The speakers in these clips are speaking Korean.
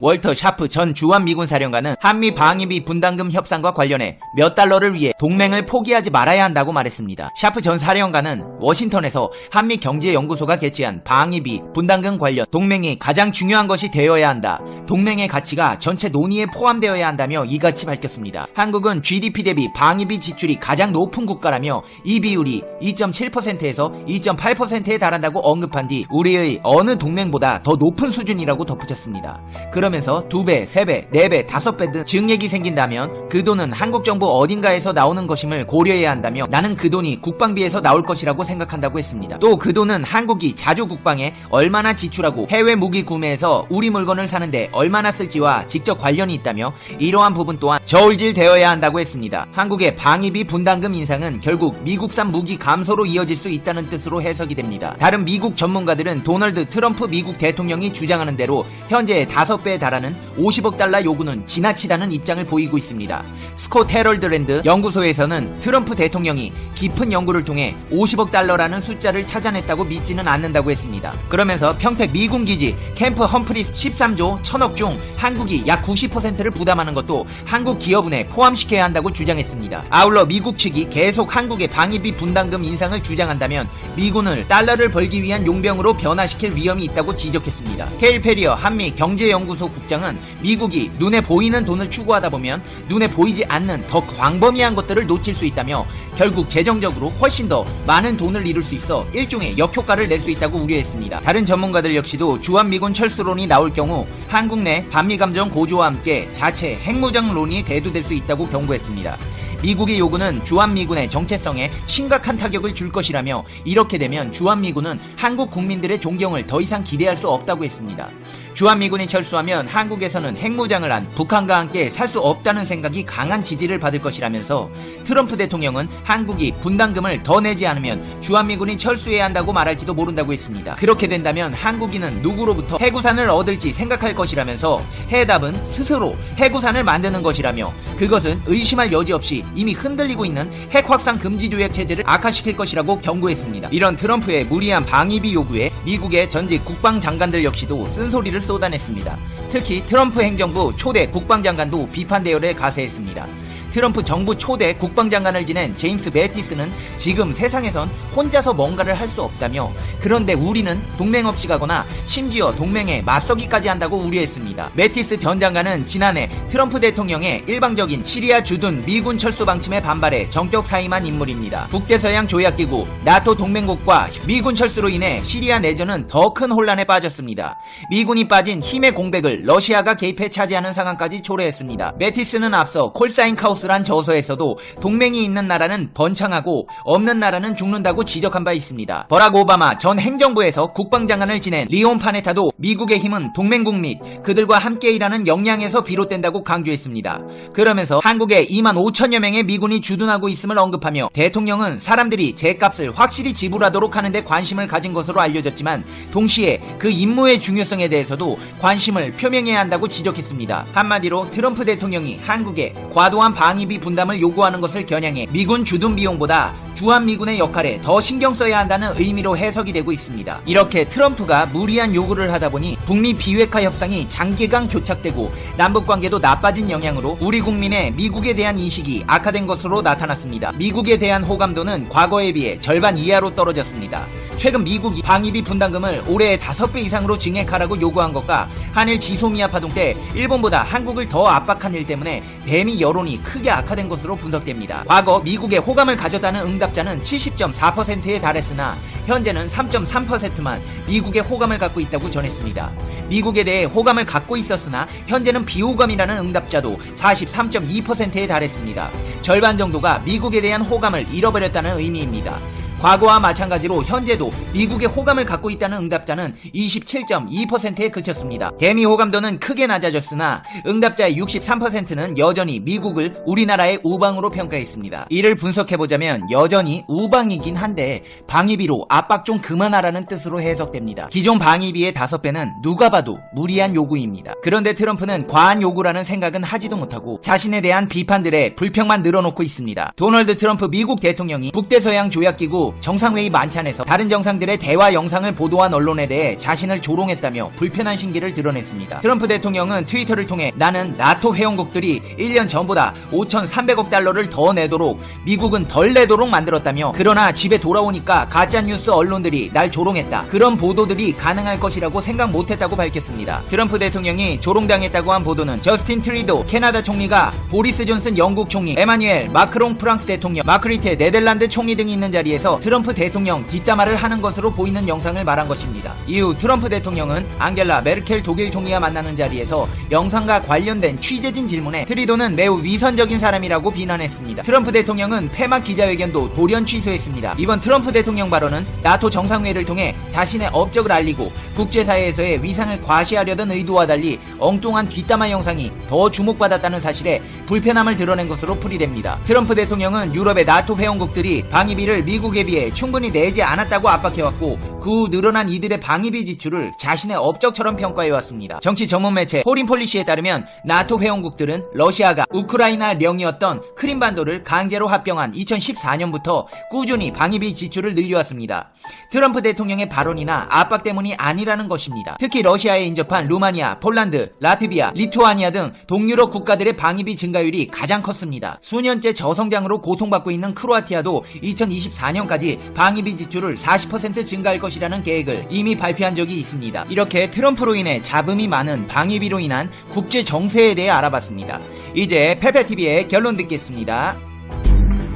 월터 샤프 전 주한미군 사령관은 한미 방위비 분담금 협상과 관련해 몇 달러를 위해 동맹을 포기하지 말아야 한다고 말했습니다. 샤프 전 사령관은 워싱턴에서 한미경제연구소가 개최한 방위비 분담금 관련 동맹이 가장 중요한 것이 되어야 한다. 동맹의 가치가 전체 논의에 포함되어야 한다며 이같이 밝혔습니다. 한국은 GDP 대비 방위비 지출이 가장 높은 국가라며 이 비율이 2.7%에서 2.8%에 달한다고 언급한 뒤 우리의 어느 동맹보다 더 높은 수준이라고 덧붙였습니다. 그러면서 2배, 3배, 4배, 5배 등 증액이 생긴다면 그 돈은 한국 정부 어딘가에서 나오는 것임을 고려해야 한다며 나는 그 돈이 국방비에서 나올 것이라고 생각한다고 했습니다. 또 그 돈은 한국이 자주 국방에 얼마나 지출하고 해외 무기 구매에서 우리 물건을 사는데 얼마나 쓸지와 직접 관련이 있다며 이러한 부분 또한 저울질되어야 한다고 했습니다. 한국의 방위비 분담금 인상은 결국 미국산 무기 감소로 이어질 수 있다는 뜻으로 해석이 됩니다. 다른 미국 전문가들은 도널드 트럼프 미국 대통령이 주장하는 대로 현재의 5배에 달하는 50억 달러 요구는 지나치다는 입장을 보이고 있습니다. 스콧 헤럴드랜드 연구소에서는 트럼프 대통령이 깊은 연구를 통해 50억 달러라는 숫자를 찾아냈다고 믿지는 않는다고 했습니다. 그러면서 평택 미군 기지 캠프 험프리스 13조 1000억 중 한국이 약 90%를 부담하는 것도 한국 기여분에 포함시켜야 한다고 주장했습니다. 아울러 미국 측이 계속 한국의 방위비 분담금 인상을 주장한다면 미군을 달러를 벌기 위한 용병으로 변화시킬 위험이 있다고 지적했습니다. 케일 페리어 한미 경제연구소 국장은 미국이 눈에 보이는 돈을 추구하다 보면 눈에 보이지 않는 더 광범위한 것들을 놓칠 수 있다며 결국 재정적으로 훨씬 더 많은 돈을 이룰 수 있어 일종의 역효과를 낼 수 있다고 우려했습니다. 다른 전문가들 역시도 주한미군 철수론이 나올 경우 한국 내 반미감정 고조와 함께 자체 핵무장론이 대두될 수 있다고 경고했습니다. 미국의 요구는 주한미군의 정체성에 심각한 타격을 줄 것이라며 이렇게 되면 주한미군은 한국 국민들의 존경을 더 이상 기대할 수 없다고 했습니다. 주한미군이 철수하면 한국에서는 핵무장을 한 북한과 함께 살 수 없다는 생각이 강한 지지를 받을 것이라면서 트럼프 대통령은 한국이 분담금을 더 내지 않으면 주한미군이 철수해야 한다고 말할지도 모른다고 했습니다. 그렇게 된다면 한국인은 누구로부터 해구산을 얻을지 생각할 것이라면서 해답은 스스로 해구산을 만드는 것이라며 그것은 의심할 여지 없이 이미 흔들리고 있는 핵 확산 금지 조약 체제를 악화시킬 것이라고 경고했습니다. 이런 트럼프의 무리한 방위비 요구에 미국의 전직 국방장관들 역시도 쓴소리를 쏟아냈습니다. 특히 트럼프 행정부 초대 국방장관도 비판 대열에 가세했습니다. 트럼프 정부 초대 국방장관을 지낸 제임스 매티스는 지금 세상에선 혼자서 뭔가를 할 수 없다며 그런데 우리는 동맹 없이 가거나 심지어 동맹에 맞서기까지 한다고 우려했습니다. 매티스 전 장관은 지난해 트럼프 대통령의 일방적인 시리아 주둔 미군 철수 방침에 반발해 정격 사임한 인물입니다. 북대서양 조약기구 나토 동맹국과 미군 철수로 인해 시리아 내전은 더 큰 혼란에 빠졌습니다. 미군이 빠진 힘의 공백을 러시아가 개입해 차지하는 상황까지 초래했습니다. 매티스는 앞서 콜사인 카오스란 저서에서도 동맹이 있는 나라는 번창하고 없는 나라는 죽는다고 지적한 바 있습니다. 버락 오바마 전 행정부에서 국방장관을 지낸 리온 파네타도 미국의 힘은 동맹국 및 그들과 함께 일하는 역량에서 비롯된다고 강조했습니다. 그러면서 한국에 2만 5천여 명의 미군이 주둔하고 있음을 언급하며 대통령은 사람들이 죗값을 확실히 지불하도록 하는데 관심을 가진 것으로 알려졌지만 동시에 그 임무의 중요성에 대해서도 관심을 표명해야 한다고 지적했습니다. 한마디로 트럼프 대통령이 한국에 과도한 방위비 분담을 요구하는 것을 겨냥해 미군 주둔 비용보다 주한미군의 역할에 더 신경 써야 한다는 의미로 해석이 되고 있습니다. 이렇게 트럼프가 무리한 요구를 하다 보니 북미 비핵화 협상이 장기간 교착되고 남북관계도 나빠진 영향으로 우리 국민의 미국에 대한 인식이 악화된 것으로 나타났습니다. 미국에 대한 호감도는 과거에 비해 절반 이하로 떨어졌습니다. 최근 미국이 방위비 분담금을 올해 5배 이상으로 증액하라고 요구한 것과 한일 지소미아 파동 때 일본보다 한국을 더 압박한 일 때문에 대미 여론이 크게 악화된 것으로 분석됩니다. 과거 미국의 호감을 가졌다는 응답자는 70.4%에 달했으나 현재는 3.3%만 미국의 호감을 갖고 있다고 전했습니다. 미국에 대해 호감을 갖고 있었으나 현재는 비호감이라는 응답자도 43.2%에 달했습니다. 절반 정도가 미국에 대한 호감을 잃어버렸다는 의미입니다. 과거와 마찬가지로 현재도 미국의 호감을 갖고 있다는 응답자는 27.2%에 그쳤습니다. 대미 호감도는 크게 낮아졌으나 응답자의 63%는 여전히 미국을 우리나라의 우방으로 평가했습니다. 이를 분석해보자면 여전히 우방이긴 한데 방위비로 압박 좀 그만하라는 뜻으로 해석됩니다. 기존 방위비의 5배는 누가 봐도 무리한 요구입니다. 그런데 트럼프는 과한 요구라는 생각은 하지도 못하고 자신에 대한 비판들에 불평만 늘어놓고 있습니다. 도널드 트럼프 미국 대통령이 북대서양 조약기구 트럼프도 정상회의 만찬에서 다른 정상들의 대화 영상을 보도한 언론에 대해 자신을 조롱했다며 불편한 심기를 드러냈습니다. 트럼프 대통령은 트위터를 통해 나는 나토 회원국들이 1년 전보다 5,300억 달러를 더 내도록 미국은 덜 내도록 만들었다며 그러나 집에 돌아오니까 가짜뉴스 언론들이 날 조롱했다. 그런 보도들이 가능할 것이라고 생각 못했다고 밝혔습니다. 트럼프 대통령이 조롱당했다고 한 보도는 저스틴 트리도 캐나다 총리가 보리스 존슨 영국 총리, 에마뉴엘 마크롱 프랑스 대통령, 마크 리테 네덜란드 총리 등이 있는 자리에서 트럼프 대통령 뒷담화를 하는 것으로 보이는 영상을 말한 것입니다. 이후 트럼프 대통령은 앙겔라 메르켈 독일 총리와 만나는 자리에서 영상과 관련된 취재진 질문에 트리도는 매우 위선적인 사람이라고 비난했습니다. 트럼프 대통령은 폐막 기자회견도 돌연 취소했습니다. 이번 트럼프 대통령 발언은 나토 정상회의를 통해 자신의 업적을 알리고 국제사회에서의 위상을 과시하려던 의도와 달리 엉뚱한 뒷담화 영상이 더 주목받았다는 사실에 불편함을 드러낸 것으로 풀이됩니다. 트럼프 대통령은 유럽의 나토 회원국들이 방위비를 미국에 비해 충분히 내지 않았다고 압박해왔고 그 후 늘어난 이들의 방위비 지출을 자신의 업적처럼 평가해왔습니다. 정치 전문 매체 포린폴리시에 따르면 나토 회원국들은 러시아가 우크라이나령이었던 크림반도를 강제로 합병한 2014년부터 꾸준히 방위비 지출을 늘려왔습니다. 트럼프 대통령의 발언이나 압박 때문이 아니라는 것입니다. 특히 러시아에 인접한 루마니아, 폴란드, 라트비아, 리투아니아 등 동유럽 국가들의 방위비 증가율이 가장 컸습니다. 수년째 저성장으로 고통받고 있는 크로아티아도 2024년까지 방위비 지출을 40% 증가할 것이라는 계획을 이미 발표한 적이 있습니다. 이렇게 트럼프로 인해 잡음이 많은 방위비로 인한 국제 정세에 대해 알아봤습니다. 이제 페페TV의 결론 듣겠습니다.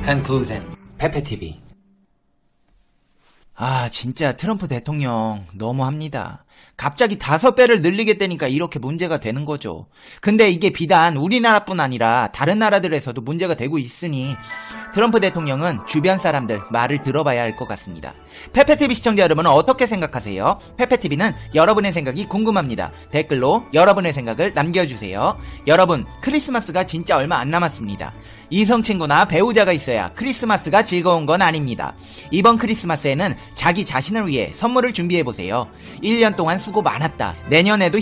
Conclusion. 페페TV. 진짜 트럼프 대통령 너무합니다. 갑자기 5배를 늘리겠다니까 이렇게 문제가 되는 거죠. 근데 이게 비단 우리나라뿐 아니라 다른 나라들에서도 문제가 되고 있으니 트럼프 대통령은 주변 사람들 말을 들어봐야 할 것 같습니다. 페페TV 시청자 여러분은 어떻게 생각하세요? 페페TV는 여러분의 생각이 궁금합니다. 댓글로 여러분의 생각을 남겨주세요. 여러분, 크리스마스가 진짜 얼마 안 남았습니다. 이성친구나 배우자가 있어야 크리스마스가 즐거운 건 아닙니다. 이번 크리스마스에는 자기 자신을 위해 선물을 준비해보세요. 1년 동안 수고 많았다. 내년에도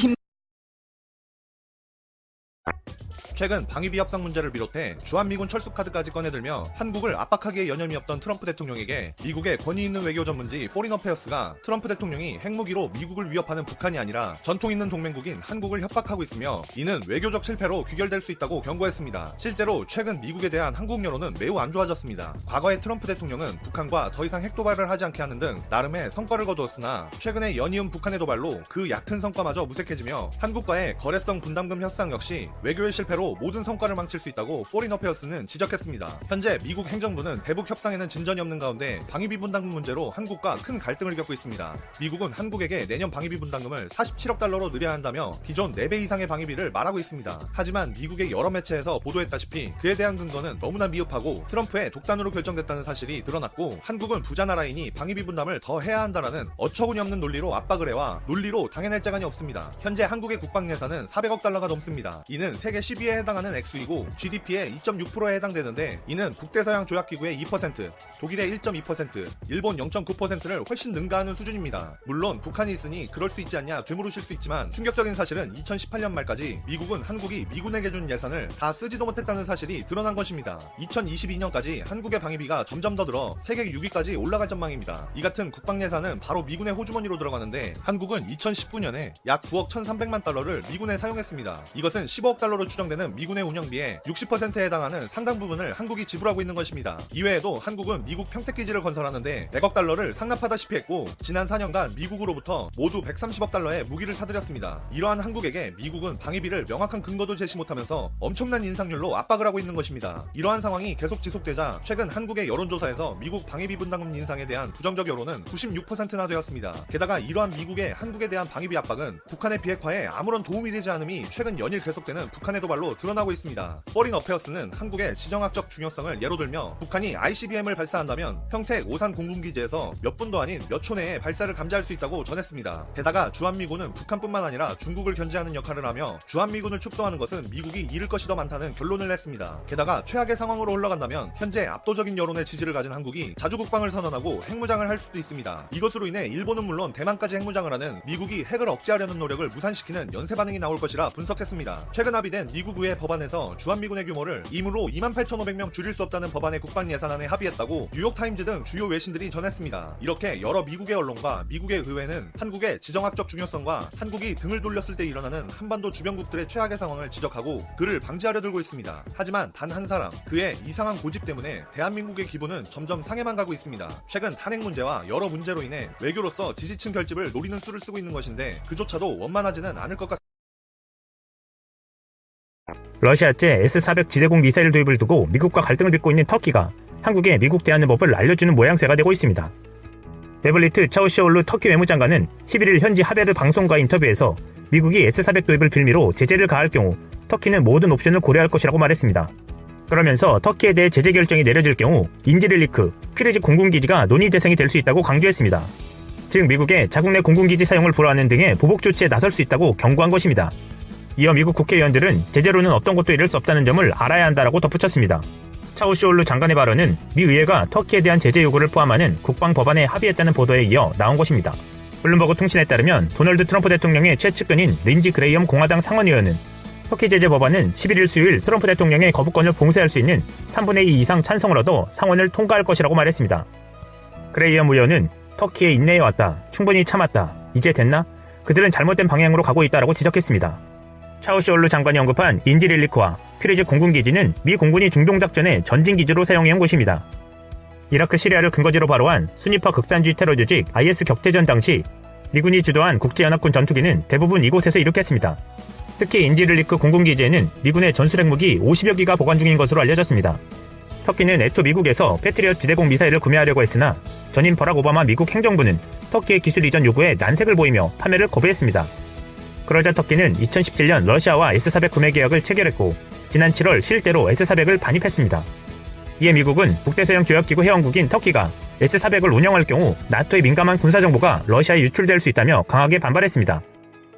최근 방위비 협상 문제를 비롯해 주한미군 철수카드까지 꺼내들며 한국을 압박하기에 여념이었던 트럼프 대통령에게 미국의 권위 있는 외교 전문지 포린 어페어스가 트럼프 대통령이 핵무기로 미국을 위협하는 북한이 아니라 전통 있는 동맹국인 한국을 협박하고 있으며 이는 외교적 실패로 귀결될 수 있다고 경고했습니다. 실제로 최근 미국에 대한 한국 여론은 매우 안 좋아졌습니다. 과거에 트럼프 대통령은 북한과 더 이상 핵도발을 하지 않게 하는 등 나름의 성과를 거두었으나 최근에 연이은 북한의 도발로 그 얕은 성과마저 무색해지며 한국과의 거래성 분담금 협상 역시 외교의 실패로 모든 성과를 망칠 수 있다고 포린 어페어스는 지적했습니다. 현재 미국 행정부는 대북 협상에는 진전이 없는 가운데 방위비 분담금 문제로 한국과 큰 갈등을 겪고 있습니다. 미국은 한국에게 내년 방위비 분담금을 47억 달러로 늘려야 한다며 기존 4배 이상의 방위비를 말하고 있습니다. 하지만 미국의 여러 매체에서 보도했다시피 그에 대한 근거는 너무나 미흡하고 트럼프의 독단으로 결정됐다는 사실이 드러났고 한국은 부자 나라이니 방위비 분담을 더 해야 한다라는 어처구니 없는 논리로 압박을 해와 논리로 당해낼 자간이 없습니다. 현재 한국의 국방 예산은 400억 달러가 넘습니다. 이는 세계 10위에 해당하는 액수이고 GDP의 2.6%에 해당되는데 이는 북대서양 조약기구의 2%, 독일의 1.2%, 일본 0.9%를 훨씬 능가하는 수준입니다. 물론 북한이 있으니 그럴 수 있지 않냐 되물으실 수 있지만 충격적인 사실은 2018년 말까지 미국은 한국이 미군에게 준 예산을 다 쓰지도 못했다는 사실이 드러난 것입니다. 2022년까지 한국의 방위비가 점점 더 늘어 세계 6위까지 올라갈 전망입니다. 이 같은 국방 예산은 바로 미군의 호주머니로 들어가는데 한국은 2019년에 약 9억 1,300만 달러를 미군에 사용했습니다. 이것은 15억 달러로 추정되는 미군의 운영비의 60%에 해당하는 상당 부분을 한국이 지불하고 있는 것입니다. 이외에도 한국은 미국 평택기지를 건설하는데 100억 달러를 상납하다시피 했고 지난 4년간 미국으로부터 모두 130억 달러의 무기를 사들였습니다. 이러한 한국에게 미국은 방위비를 명확한 근거도 제시 못하면서 엄청난 인상률로 압박을 하고 있는 것입니다. 이러한 상황이 계속 지속되자 최근 한국의 여론조사에서 미국 방위비 분담금 인상에 대한 부정적 여론은 96%나 되었습니다. 게다가 이러한 미국의 한국에 대한 방위비 압박은 북한의 비핵화에 아무런 도움이 되지 않음이 최근 연일 계속되는 북한의 도발로 드러나고 있습니다. 포린 어페어스는 한국의 지정학적 중요성을 예로 들며 북한이 ICBM을 발사한다면 평택 오산 공군기지에서 몇 분도 아닌 몇 초 내에 발사를 감지할 수 있다고 전했습니다. 게다가 주한미군은 북한뿐만 아니라 중국을 견제하는 역할을 하며 주한미군을 축소하는 것은 미국이 잃을 것이 더 많다는 결론을 냈습니다. 게다가 최악의 상황으로 흘러간다면 현재 압도적인 여론의 지지를 가진 한국이 자주국방을 선언하고 핵무장을 할 수도 있습니다. 이것으로 인해 일본은 물론 대만까지 핵무장을 하는 미국이 핵을 억제하려는 노력을 무산시키는 연쇄 반응이 나올 것이라 분석했습니다. 최근 합의된 미국 일부의 법안에서 주한미군의 규모를 임으로 28,500명 줄일 수 없다는 법안의 국방 예산안에 합의했다고 뉴욕타임즈 등 주요 외신들이 전했습니다. 이렇게 여러 미국의 언론과 미국의 의회는 한국의 지정학적 중요성과 한국이 등을 돌렸을 때 일어나는 한반도 주변국들의 최악의 상황을 지적하고 그를 방지하려 들고 있습니다. 하지만 단 한 사람, 그의 이상한 고집 때문에 대한민국의 기분은 점점 상해만 가고 있습니다. 최근 탄핵 문제와 여러 문제로 인해 외교로서 지지층 결집을 노리는 수를 쓰고 있는 것인데 그조차도 원만하지는 않을 것 같습니다. 러시아제 S-400 지대공 미사일 도입을 두고 미국과 갈등을 빚고 있는 터키가 한국에 미국 대안의 법을 알려주는 모양새가 되고 있습니다. 메블리트 차우시올루 터키 외무장관은 11일 현지 하베르 방송과 인터뷰에서 미국이 S-400 도입을 빌미로 제재를 가할 경우 터키는 모든 옵션을 고려할 것이라고 말했습니다. 그러면서 터키에 대해 제재 결정이 내려질 경우 인지릴리크, 퀴리지 공군기지가 논의 대상이 될 수 있다고 강조했습니다. 즉 미국의 자국 내 공군기지 사용을 불허하는 등의 보복 조치에 나설 수 있다고 경고한 것입니다. 이어 미국 국회의원들은 제재로는 어떤 것도 이룰 수 없다는 점을 알아야 한다라고 덧붙였습니다. 차우시올루 장관의 발언은 미 의회가 터키에 대한 제재 요구를 포함하는 국방 법안에 합의했다는 보도에 이어 나온 것입니다. 블룸버그 통신에 따르면 도널드 트럼프 대통령의 최측근인 린지 그레이엄 공화당 상원의원은 터키 제재 법안은 11일 수요일 트럼프 대통령의 거부권을 봉쇄할 수 있는 3분의 2 이상 찬성을 얻어 상원을 통과할 것이라고 말했습니다. 그레이엄 의원은 터키에 인내해왔다. 충분히 참았다. 이제 됐나? 그들은 잘못된 방향으로 가고 있다라고 지적했습니다. 차우시올루 장관이 언급한 인지릴리크와 퀴리지 공군기지는 미 공군이 중동작전의 전진기지로 사용해온 곳입니다. 이라크 시리아를 근거지로 바로한 순위파 극단주의 테러 조직 IS 격퇴전 당시 미군이 주도한 국제연합군 전투기는 대부분 이곳에서 이륙했습니다. 특히 인지릴리크 공군기지에는 미군의 전술핵무기 50여 기가 보관 중인 것으로 알려졌습니다. 터키는 애초 미국에서 패트리엇 지대공 미사일을 구매하려고 했으나 전임 버락 오바마 미국 행정부는 터키의 기술 이전 요구에 난색을 보이며 판매를 거부했습니다. 그러자 터키는 2017년 러시아와 S-400 구매 계약을 체결했고 지난 7월 실대로 S-400을 반입했습니다. 이에 미국은 북대서양 조약기구 회원국인 터키가 S-400을 운영할 경우 나토의 민감한 군사정보가 러시아에 유출될 수 있다며 강하게 반발했습니다.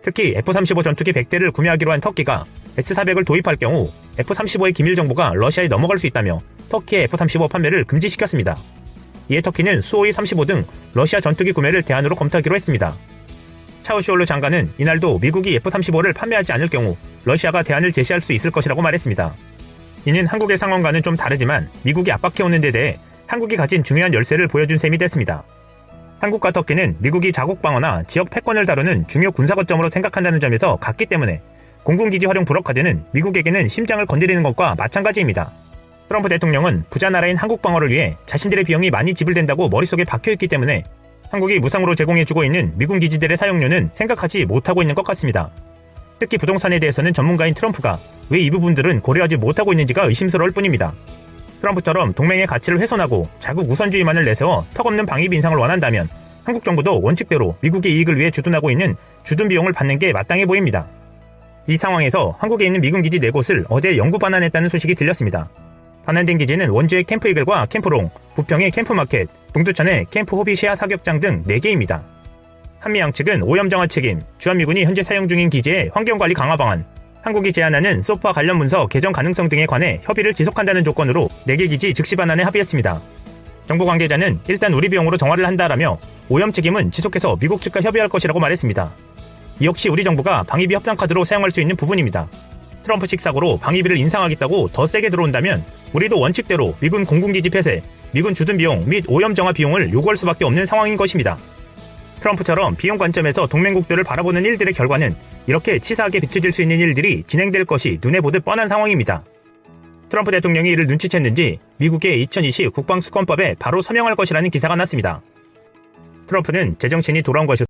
특히 F-35 전투기 100대를 구매하기로 한 터키가 S-400을 도입할 경우 F-35의 기밀 정보가 러시아에 넘어갈 수 있다며 터키의 F-35 판매를 금지시켰습니다. 이에 터키는 수호이 35 등 러시아 전투기 구매를 대안으로 검토하기로 했습니다. 차우시올루 장관은 이날도 미국이 F-35를 판매하지 않을 경우 러시아가 대안을 제시할 수 있을 것이라고 말했습니다. 이는 한국의 상황과는 좀 다르지만 미국이 압박해오는 데 대해 한국이 가진 중요한 열쇠를 보여준 셈이 됐습니다. 한국과 터키는 미국이 자국 방어나 지역 패권을 다루는 중요 군사 거점으로 생각한다는 점에서 같기 때문에 공군기지 활용 불허카드는 미국에게는 심장을 건드리는 것과 마찬가지입니다. 트럼프 대통령은 부자 나라인 한국 방어를 위해 자신들의 비용이 많이 지불된다고 머릿속에 박혀있기 때문에 한국이 무상으로 제공해주고 있는 미군 기지들의 사용료는 생각하지 못하고 있는 것 같습니다. 특히 부동산에 대해서는 전문가인 트럼프가 왜 이 부분들은 고려하지 못하고 있는지가 의심스러울 뿐입니다. 트럼프처럼 동맹의 가치를 훼손하고 자국 우선주의만을 내세워 턱없는 방위비 인상을 원한다면 한국 정부도 원칙대로 미국의 이익을 위해 주둔하고 있는 주둔 비용을 받는 게 마땅해 보입니다. 이 상황에서 한국에 있는 미군 기지 4곳을 어제 영구 반환했다는 소식이 들렸습니다. 반환된 기지는 원주의 캠프 이글과 캠프롱, 부평의 캠프마켓, 동두천의 캠프 호비시아 사격장 등 4개입니다. 한미 양측은 오염 정화 책임, 주한미군이 현재 사용 중인 기지의 환경관리 강화 방안, 한국이 제안하는 소프와 관련 문서 개정 가능성 등에 관해 협의를 지속한다는 조건으로 4개 기지 즉시 반환에 합의했습니다. 정부 관계자는 일단 우리 비용으로 정화를 한다라며 오염 책임은 지속해서 미국 측과 협의할 것이라고 말했습니다. 이 역시 우리 정부가 방위비 협상 카드로 사용할 수 있는 부분입니다. 트럼프식 사고로 방위비를 인상하겠다고 더 세게 들어온다면 우리도 원칙대로 미군 공군기지 폐쇄, 미군 주둔 비용 및 오염 정화 비용을 요구할 수밖에 없는 상황인 것입니다. 트럼프처럼 비용 관점에서 동맹국들을 바라보는 일들의 결과는 이렇게 치사하게 비춰질 수 있는 일들이 진행될 것이 눈에 보듯 뻔한 상황입니다. 트럼프 대통령이 이를 눈치챘는지 미국의 2020 국방수권법에 바로 서명할 것이라는 기사가 났습니다. 트럼프는 제정신이 돌아온 것일